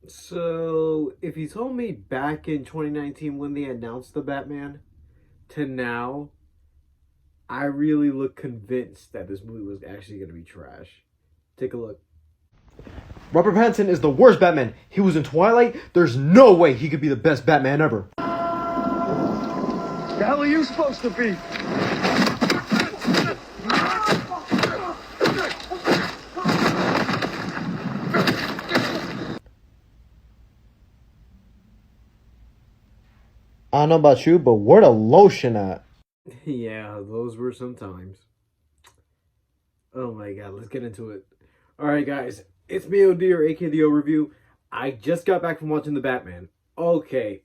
So, if you told me back in 2019 when they announced the Batman to now, I really look convinced that this movie was actually going to be trash. Take a look. Robert Pattinson is the worst Batman. He was in Twilight. There's no way he could be the best Batman ever. The hell are you supposed to be? I don't know about you, but where the lotion at? Yeah, those were some times. Oh my god, let's get into it. Alright, guys, it's me, O'Deer, aka the O Review. I just got back from watching the Batman. Okay,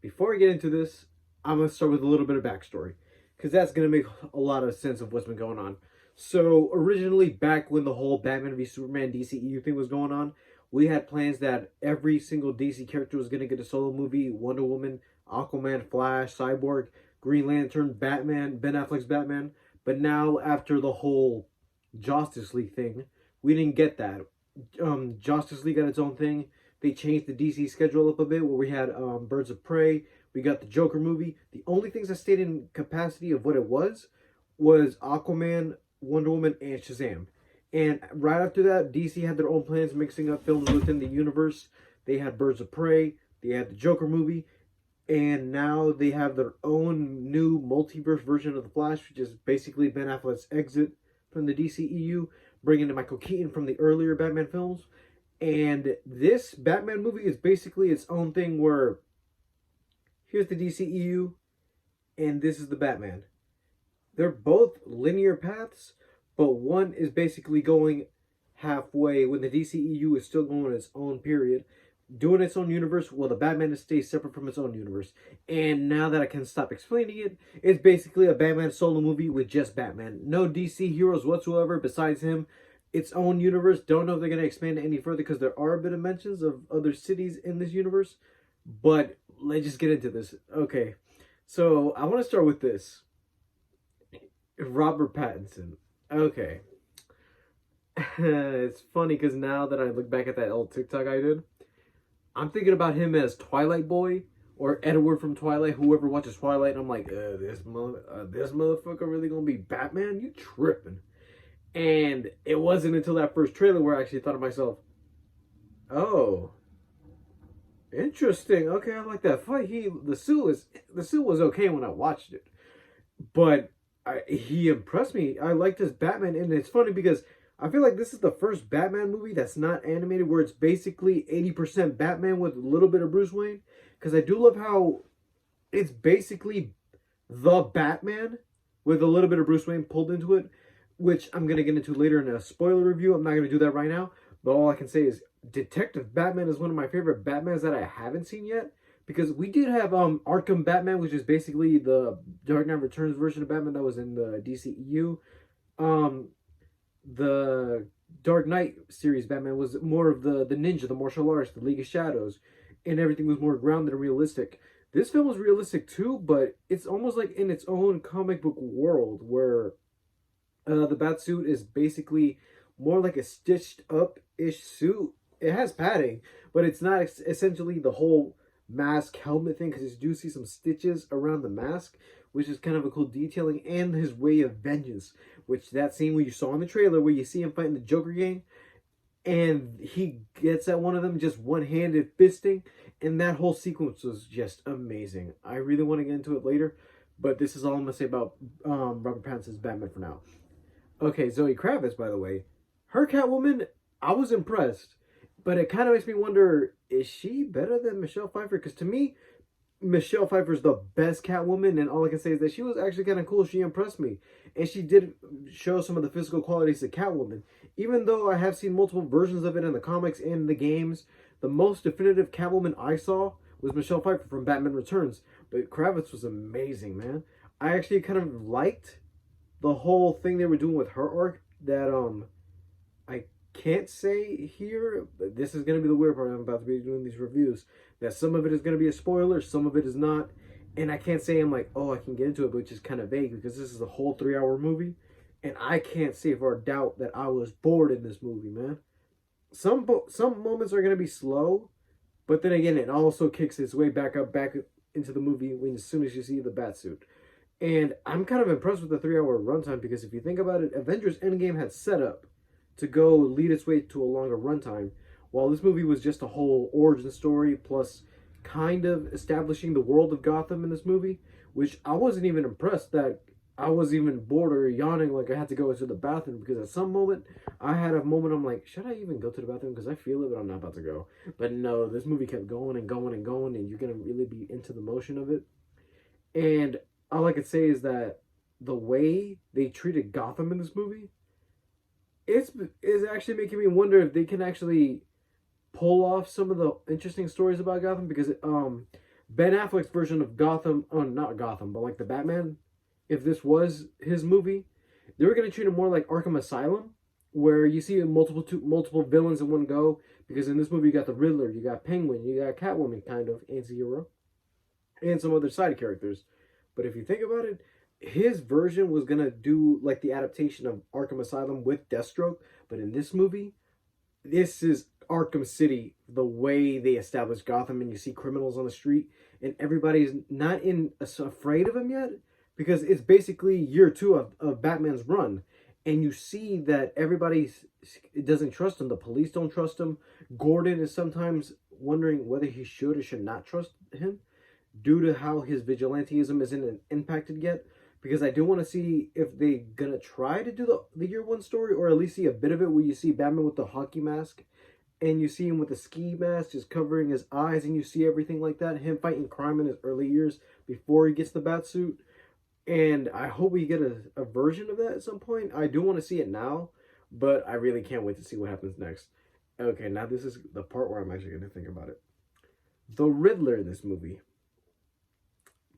before I get into this, I'm going to start with a little bit of backstory, because that's going to make a lot of sense of what's been going on. So, originally, back when the whole Batman v Superman DCEU thing was going on, we had plans that every single DC character was going to get a solo movie: Wonder Woman, Aquaman, Flash, Cyborg, Green Lantern, Batman, Ben Affleck's Batman. But now, after the whole Justice League thing, we didn't get that. Justice League got its own thing. They changed the DC schedule up a bit, where we had Birds of Prey, we got the Joker movie. The only things that stayed in capacity of what it was Aquaman, Wonder Woman, and Shazam. And right after that, DC had their own plans, mixing up films within the universe. They had Birds of Prey, they had the Joker movie, and now they have their own new multiverse version of the Flash, which is basically Ben Affleck's exit from the DCEU, bringing in Michael Keaton from the earlier Batman films. And this Batman movie is basically its own thing, where here's the DCEU and this is the Batman. They're both linear paths, but one is basically going halfway when the DCEU is still going its own period, doing its own universe, while the Batman stays separate from its own universe. And now that I can stop explaining it, it's basically a Batman solo movie with just Batman. No DC heroes whatsoever besides him. Its own universe. Don't know if they're going to expand it any further, because there are a bit of mentions of other cities in this universe. But let's just get into this. Okay, so I want to start with this. Robert Pattinson. Okay. It's funny because now that I look back at that old TikTok I did, I'm thinking about him as Twilight Boy or Edward from Twilight. Whoever watches Twilight, I'm like, this motherfucker really gonna be Batman? You tripping? And it wasn't until that first trailer where I actually thought to myself, oh, interesting. Okay, I like that fight. The suit was okay when I watched it, but he impressed me. I like this Batman, and it's funny because I feel like this is the first Batman movie that's not animated, where it's basically 80% Batman with a little bit of Bruce Wayne. Because I do love how it's basically the Batman with a little bit of Bruce Wayne pulled into it, which I'm gonna get into later in a spoiler review. I'm not gonna do that right now, but all I can say is Detective Batman is one of my favorite Batmans that I haven't seen yet, because we did have Arkham Batman, which is basically the Dark Knight Returns version of Batman that was in the DCEU. Um, the Dark Knight series Batman was more of the ninja, the martial arts, the League of Shadows, and everything was more grounded and realistic. This film was realistic too, but it's almost like in its own comic book world, where the Batsuit is basically more like a stitched up ish suit. It has padding, but it's not essentially the whole mask helmet thing, because you do see some stitches around the mask, which is kind of a cool detailing. And his way of vengeance, which that scene where you saw in the trailer where you see him fighting the Joker gang, and he gets at one of them just one-handed fisting, and that whole sequence was just amazing. I really want to get into it later, but this is all I'm gonna say about Robert Pattinson's Batman for now. Okay, Zoe Kravitz, by the way, her Catwoman, I was impressed, but it kind of makes me wonder, is she better than Michelle Pfeiffer? Because to me, Michelle Pfeiffer's the best Catwoman, and all I can say is that she was actually kind of cool. She impressed me, and she did show some of the physical qualities of Catwoman. Even though I have seen multiple versions of it in the comics and the games, the most definitive Catwoman I saw was Michelle Pfeiffer from Batman Returns. But Kravitz was amazing, man. I actually kind of liked the whole thing they were doing with her arc. That I can't say here, but this is going to be the weird part. I'm about to be doing these reviews, that some of it is going to be a spoiler, some of it is not. And I can't say I'm like, oh, I can get into it, which is kind of vague, because this is a whole 3-hour movie. And I can't say for a doubt that I was bored in this movie, man. some moments are gonna be slow, but then again, it also kicks its way back up back into the movie when as soon as you see the bat suit. And I'm kind of impressed with the 3 hour runtime because if you think about it, Avengers Endgame had set up to go lead its way to a longer runtime, while this movie was just a whole origin story plus kind of establishing the world of Gotham in this movie, which I wasn't even impressed that I was even bored or yawning like I had to go into the bathroom because at some moment I had a moment I'm like, should I even go to the bathroom because I feel it but I'm not about to go. But no, this movie kept going and going and going and you're gonna really be into the motion of it. And all I could say is that the way they treated Gotham in this movie, it's is actually making me wonder if they can actually pull off some of the interesting stories about Gotham because Ben Affleck's version of Gotham, oh not Gotham, but like the Batman, if this was his movie, they were gonna treat it more like Arkham Asylum, where you see multiple villains in one go. Because in this movie you got the Riddler, you got Penguin, you got Catwoman, kind of anti-hero, and some other side characters. But if you think about it, his version was gonna do like the adaptation of Arkham Asylum with Deathstroke, but in this movie, this is Arkham City, the way they establish Gotham, and you see criminals on the street, and everybody's not afraid of him yet because it's basically year two of Batman's run, and you see that everybody doesn't trust him. The police don't trust him. Gordon is sometimes wondering whether he should or should not trust him due to how his vigilantism isn't impacted yet. Because I do want to see if they gonna try to do the year one story, or at least see a bit of it where you see Batman with the hockey mask, and you see him with the ski mask just covering his eyes, and you see everything like that. Him fighting crime in his early years before he gets the bat suit. And I hope we get a version of that at some point. I do want to see it now, but I really can't wait to see what happens next. Okay, now this is the part where I'm actually going to think about it. The Riddler in this movie,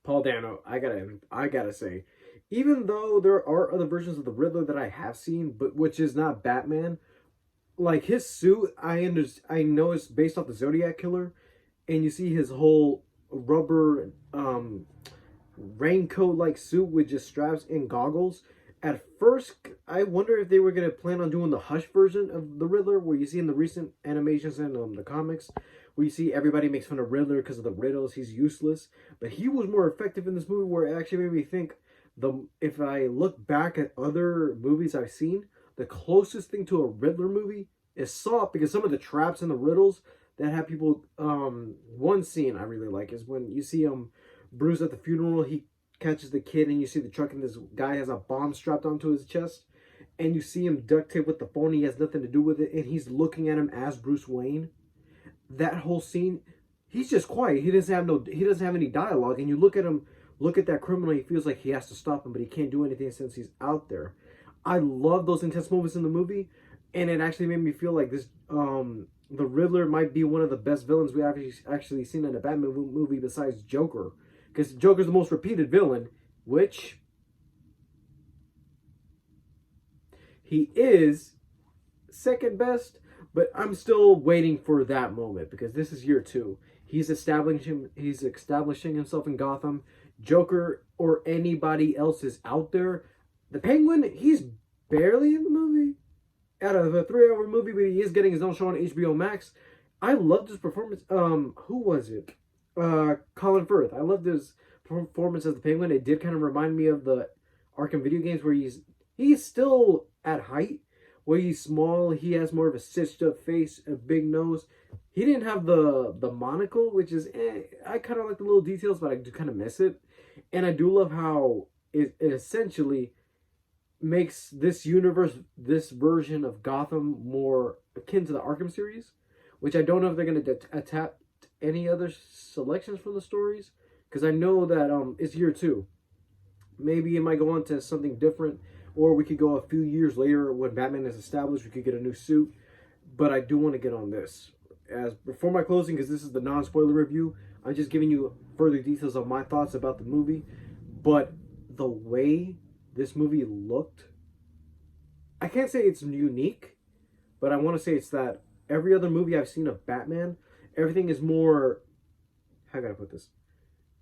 Paul Dano, I gotta say, even though there are other versions of the Riddler that I have seen, but which is not Batman, like his suit, I know it's based off the Zodiac Killer, and you see his whole rubber raincoat like suit with just straps and goggles. At first, I wonder if they were gonna plan on doing the Hush version of the Riddler, where you see in the recent animations and the comics, where you see everybody makes fun of Riddler because of the riddles. He's useless, but he was more effective in this movie, where it actually made me think. If I look back at other movies I've seen, the closest thing to a Riddler movie is Saw, because some of the traps and the riddles that have people. One scene I really like is when you see Bruce at the funeral. He catches the kid, and you see the truck, and this guy has a bomb strapped onto his chest, and you see him duct tape with the phone. He has nothing to do with it, and he's looking at him as Bruce Wayne. That whole scene, he's just quiet. He doesn't have any dialogue, and you look at him. Look at that criminal. He feels like he has to stop him, but he can't do anything since he's out there. I love those intense moments in the movie, and it actually made me feel like this. The Riddler might be one of the best villains we actually seen in a Batman movie besides Joker, because Joker's the most repeated villain, which he is second best. But I'm still waiting for that moment because this is year two. He's establishing himself in Gotham. Joker or anybody else is out there. The Penguin, he's barely in the movie. Out of a 3 hour movie, but he is getting his own show on HBO Max. I loved his performance. Who was it? Colin Firth. I loved his performance as the Penguin. It did kind of remind me of the Arkham video games where he's still at height, where he's small. He has more of a stitched up face, a big nose. He didn't have the monocle, which is I kind of like the little details, but I do kind of miss it. And I do love how it essentially makes this universe, this version of Gotham, more akin to the Arkham series, which I don't know if they're going to adapt any other selections from the stories, because I know that it's year two. Maybe it might go on to something different, or we could go a few years later when Batman is established, we could get a new suit. But I do want to get on this. As before my closing, because this is the non-spoiler review, I'm just giving you further details of my thoughts about the movie. But the way this movie looked, I can't say it's unique, but I want to say it's that every other movie I've seen of Batman, everything is more, how can I put this?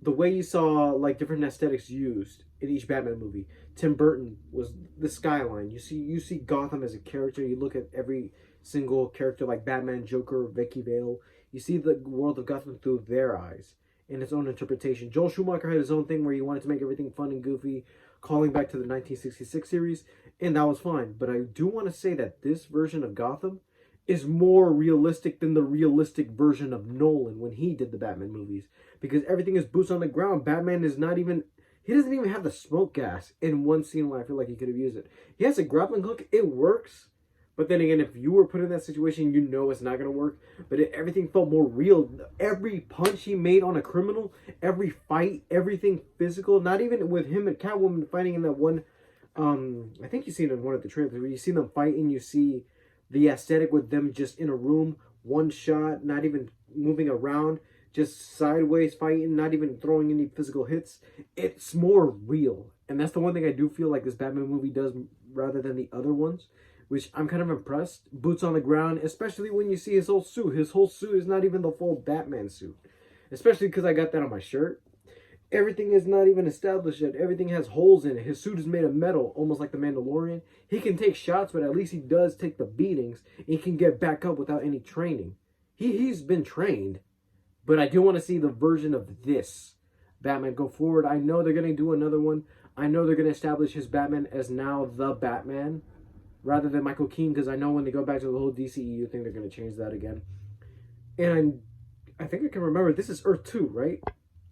The way you saw like different aesthetics used in each Batman movie. Tim Burton was the skyline. You see Gotham as a character. You look at every single character like Batman, Joker, Vicky Vale. You see the world of Gotham through their eyes in its own interpretation. Joel Schumacher had his own thing where he wanted to make everything fun and goofy, calling back to the 1966 series, and that was fine. But I do want to say that this version of Gotham is more realistic than the realistic version of Nolan when he did the Batman movies, because everything is boots on the ground. Batman is not even, he doesn't even have the smoke gas in one scene where I feel like he could have used it. He has a grappling hook, it works. But then again, if you were put in that situation, you know it's not going to work. But everything felt more real. Every punch he made on a criminal, every fight, everything physical. Not even with him and Catwoman fighting in that one. I think you seen it in one of the trailers where you see them fight and you see the aesthetic with them just in a room, one shot, not even moving around, just sideways fighting, not even throwing any physical hits. It's more real. And that's the one thing I do feel like this Batman movie does rather than the other ones, which I'm kind of impressed. Boots on the ground, especially when you see his whole suit. His whole suit is not even the full Batman suit. Especially because I got that on my shirt. Everything is not even established yet. Everything has holes in it. His suit is made of metal, almost like the Mandalorian. He can take shots, but at least he does take the beatings. He can get back up without any training. He's been trained. But I do want to see the version of this Batman go forward. I know they're going to do another one. I know they're going to establish his Batman as now the Batman, rather than Michael Keaton, because I know when they go back to the whole DCEU thing, they're going to change that again. And I think I can remember, this is Earth 2, right?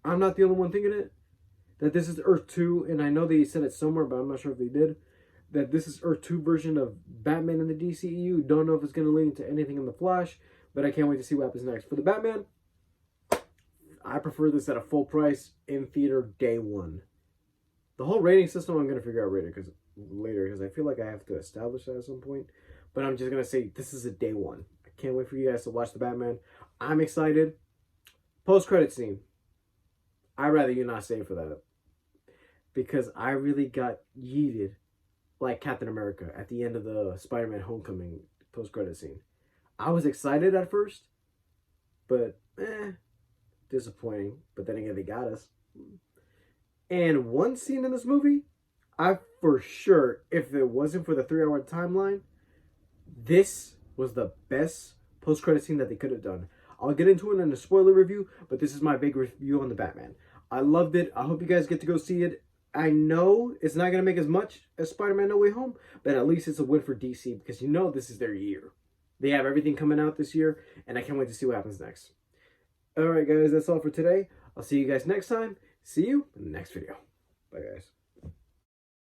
I'm not the only one thinking it. That this is Earth 2, and I know they said it somewhere, but I'm not sure if they did. That this is Earth 2 version of Batman in the DCEU. Don't know if it's going to lead into anything in the Flash, but I can't wait to see what happens next. For the Batman, I prefer this at a full price in theater day one. The whole rating system, I'm going to figure out later because I feel like I have to establish that at some point. But I'm just going to say this is a day one. I can't wait for you guys to watch the Batman. I'm excited. Post-credit scene. I'd rather you not stay for that, because I really got yeeted like Captain America at the end of the Spider-Man Homecoming post-credit scene. I was excited at first, but disappointing. But then again, they got us. And one scene in this movie, I for sure, if it wasn't for the 3-hour timeline, this was the best post-credit scene that they could have done. I'll get into it in a spoiler review, but this is my big review on the Batman. I loved it. I hope you guys get to go see it. I know it's not going to make as much as Spider-Man No Way Home, but at least it's a win for DC, because you know this is their year. They have everything coming out this year, and I can't wait to see what happens next. Alright guys, that's all for today. I'll see you guys next time. See you in the next video. Bye guys.